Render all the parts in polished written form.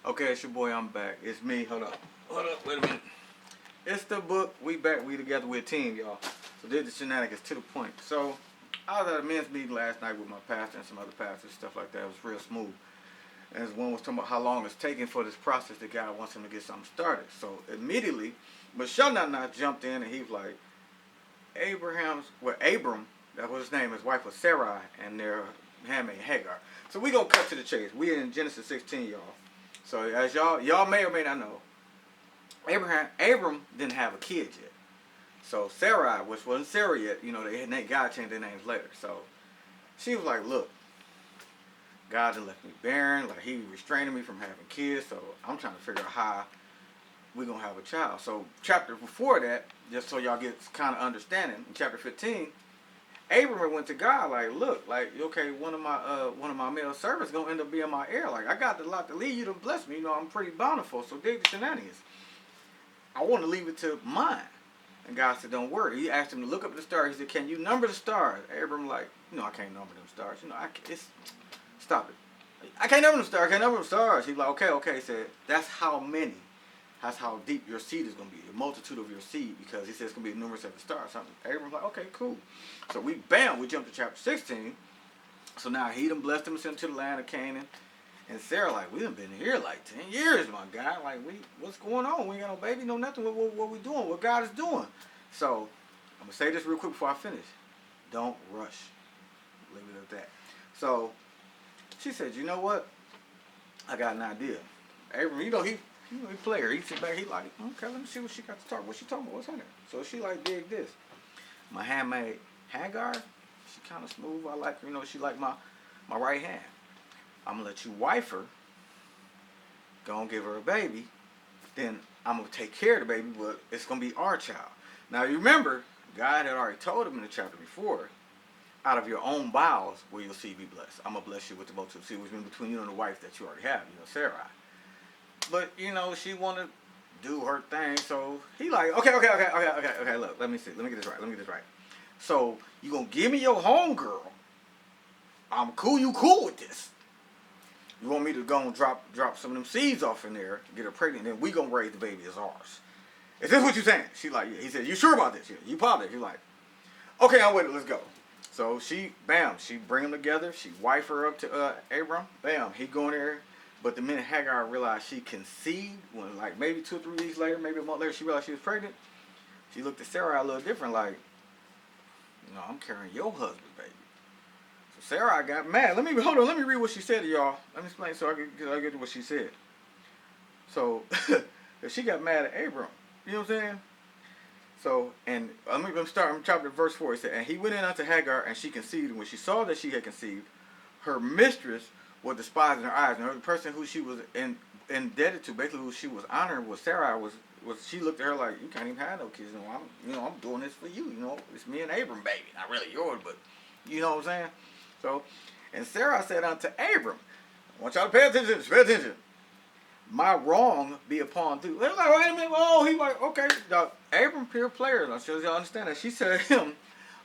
Okay, it's your boy. I'm back. It's me. Hold up. Hold up. Wait a minute. It's the book. We back. We together. We're a team, y'all. So did the shenanigans to the point. So I was at a men's meeting last night with my pastor and some other pastors, stuff like that. It was real smooth. And one was talking about how long it's taking for this process that God wants him to get something started. So immediately, but Shana jumped in and he was like, Abram, that was his name, his wife was Sarai, and their handmaid Hagar. So we gonna cut to the chase. We in Genesis 16, y'all. So as y'all may or may not know, Abram didn't have a kid yet. So Sarai, which wasn't Sarah yet, God changed their names later. So she was like, look, God done left me barren, like he restraining me from having kids, so I'm trying to figure out how we're going to have a child. So chapter before that, just so y'all get kind of understanding, in chapter 15, Abraham went to God like, look, like, okay, one of my male servants going to end up being my heir. Like, I got a lot to leave you to bless me. I'm pretty bountiful, so dig the shenanigans. I want to leave it to mine. And God said, don't worry. He asked him to look up at the stars. He said, can you number the stars? Abram like, I can't number them stars. Stop it. I can't number them stars. I can't number them stars. He's like, okay. He said, that's how many. That's how deep your seed is going to be. The multitude of your seed. Because he says it's going to be numerous of the stars. Something. Abram's like, okay, cool. So we jumped to chapter 16. So now he done blessed him and sent him to the land of Canaan. And Sarah like, we done been here like 10 years, my guy. Like, what's going on? We ain't got no baby, no nothing. What we doing? What God is doing? So I'm going to say this real quick before I finish. Don't rush. Leave it at that. So she said, you know what? I got an idea. Abram, he player. He sit back, he like, okay, let me see what she got to talk. What she talking about? What's in there? So she like, dig this. My handmaid Hagar, she kind of smooth. I like her. She like my right hand. I'm going to let you wife her. Go and give her a baby. Then I'm going to take care of the baby, but it's going to be our child. Now, you remember, God had already told him in the chapter before, out of your own bowels will your seed be blessed. I'm going to bless you with the multitude of seed, which means between you and the wife that you already have, Sarai. But, she want to do her thing, so he like, okay, look, let me see. Let me get this right. So, you going to give me your homegirl. I'm cool, you cool with this. You want me to go and drop some of them seeds off in there, get her pregnant, and then we gonna raise the baby as ours. Is this what you saying? She like, yeah. He said, you sure about this? Yeah. You positive? He like, okay, I'm with it, let's go. So she bring them together, she wife her up to Abram, he go in there, but the minute Hagar realized she conceived, when like maybe 2 or 3 weeks later, maybe a month later, she realized she was pregnant, she looked at Sarah a little different, like, I'm carrying your husband, baby. Sarah got mad. Let me read what she said to y'all. Let me explain so I get to what she said. So she got mad at Abram. You know what I'm saying? So, and let me start from chapter verse 4. It said, and he went in unto Hagar, and she conceived. And when she saw that she had conceived, her mistress was despised in her eyes. And the person who she was indebted to, basically who she was honoring, was Sarah. Was she looked at her like, you can't even have no kids. I'm doing this for you. It's me and Abram, baby. Not really yours, but you know what I'm saying? So, and Sarah said unto Abram, I want y'all to pay attention. My wrong be upon thee. They're like, wait a minute. Oh, he like, okay. Now, Abram, pure player. I'm sure y'all understand that. She said to him,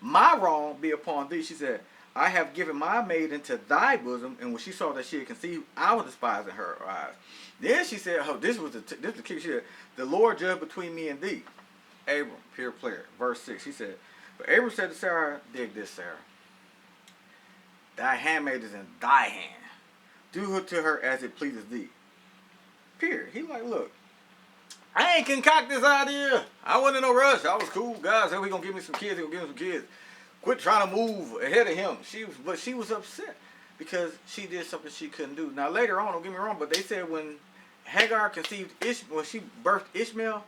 my wrong be upon thee. She said, I have given my maid into thy bosom. And when she saw that she had conceived, I was despised in her eyes. Then she said, this was the key. She said, the Lord judge between me and thee. Abram, pure player. Verse 6. She said, but Abram said to Sarah, dig this, Sarah. Thy handmaid is in thy hand. Do to her as it pleases thee. Period. He like, look, I ain't concoct this idea. I wasn't in no rush. I was cool. God said, we gonna give me some kids. He gonna give me some kids. Quit trying to move ahead of him. She was upset because she did something she couldn't do. Now later on, don't get me wrong, but they said when Hagar conceived when she birthed Ishmael,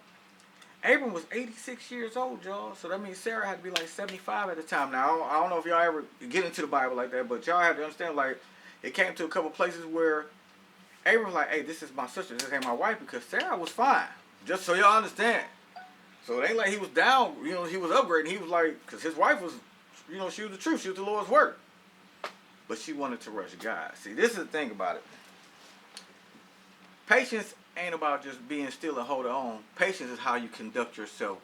Abram was 86 years old, y'all. So that means Sarah had to be like 75 at the time. Now, I don't know if y'all ever get into the Bible like that, but y'all have to understand, like, it came to a couple places where Abram was like, hey, this is my sister, this ain't my wife, because Sarah was fine. Just so y'all understand. So it ain't like he was down, he was upgrading. He was like, because his wife was, she was the truth. She was the Lord's word. But she wanted to rush God. See, this is the thing about it. Patience ain't about just being still and holding on. Patience is how you conduct yourself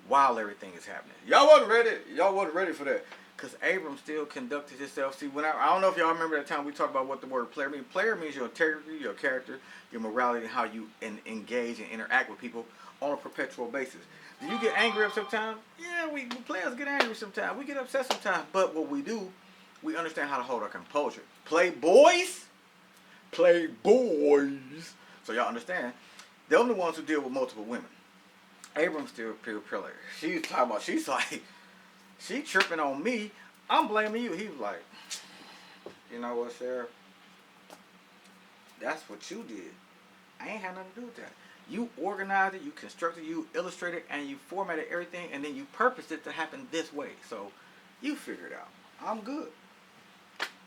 while everything is happening. Y'all wasn't ready for that. Because Abram still conducted himself. See, when I don't know if y'all remember that time we talked about what the word player means. Player means your integrity, your character, your morality, and how you engage and interact with people on a perpetual basis. Do you get angry sometimes? Yeah, we players get angry sometimes. We get upset sometimes. But what we do, we understand how to hold our composure. Play boys. So y'all understand. They're the ones who deal with multiple women. Abram's still pure player. She's talking about, she's like, she tripping on me. I'm blaming you. He was like, you know what, Sarah? That's what you did. I ain't had nothing to do with that. You organized it, you constructed, you illustrated, and you formatted everything, and then you purposed it to happen this way. So you figure it out. I'm good.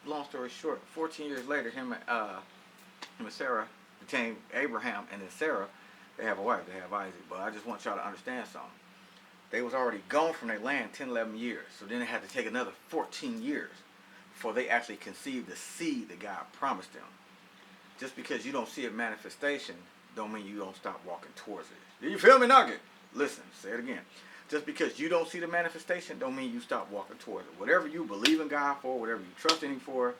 Long story short, 14 years later, him and Sarah became Abraham, and then Sarah, they have a wife, they have Isaac. But I just want y'all to understand something. They was already gone from their land 10, 11 years. So then they had to take another 14 years before they actually conceived the seed that God promised them. Just because you don't see a manifestation don't mean you don't stop walking towards it. Do you feel me, Nugget? Listen, say it again. Just because you don't see the manifestation don't mean you stop walking towards it. Whatever you believe in God for, whatever you trust in Him for,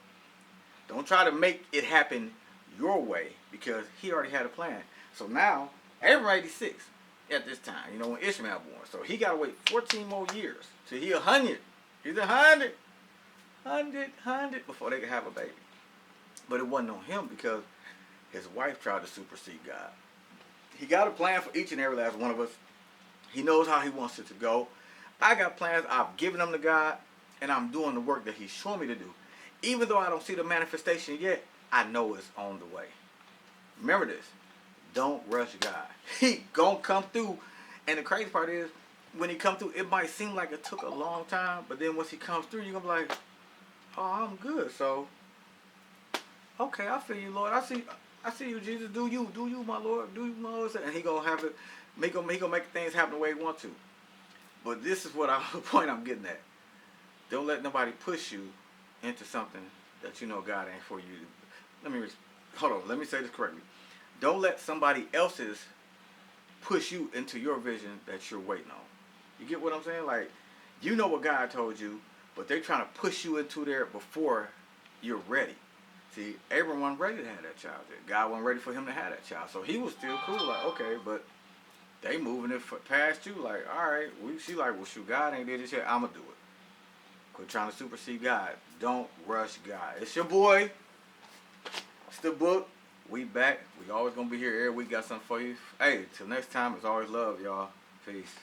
don't try to make it happen your way because He already had a plan. So now, Abraham 86 at this time, you know, when Ishmael born. So he got to wait 14 more years till he 100. He's 100 before they could have a baby. But it wasn't on him because his wife tried to supersede God. He got a plan for each and every last one of us. He knows how he wants it to go. I got plans. I've given them to God, and I'm doing the work that He's showing me to do. Even though I don't see the manifestation yet, I know it's on the way. Remember this. Don't rush God. He gonna come through. And the crazy part is, when He come through, it might seem like it took a long time, but then once He comes through, you're gonna be like, oh, I'm good. So, okay, I feel you, Lord. I see you, Jesus. Do you, my Lord. Do you, my Lord. And He gonna have it, he gonna make things happen the way He wants to. But this is the point I'm getting at. Don't let nobody push you into something that you know God ain't for you. Hold on. Let me say this correctly. Don't let somebody else's push you into your vision that you're waiting on. You get what I'm saying? Like, you know what God told you, but they're trying to push you into there before you're ready. See, Abram wasn't ready to have that child. God wasn't ready for him to have that child. So he was still cool, like, okay, but they moving it past you, like, all right. She like, well, shoot, God ain't did this yet. I'm going to do it. Quit trying to supersede God. Don't rush God. It's your boy. It's the book. We back. We always going to be here every week. Got something for you. Hey, till next time, it's always love, y'all. Peace.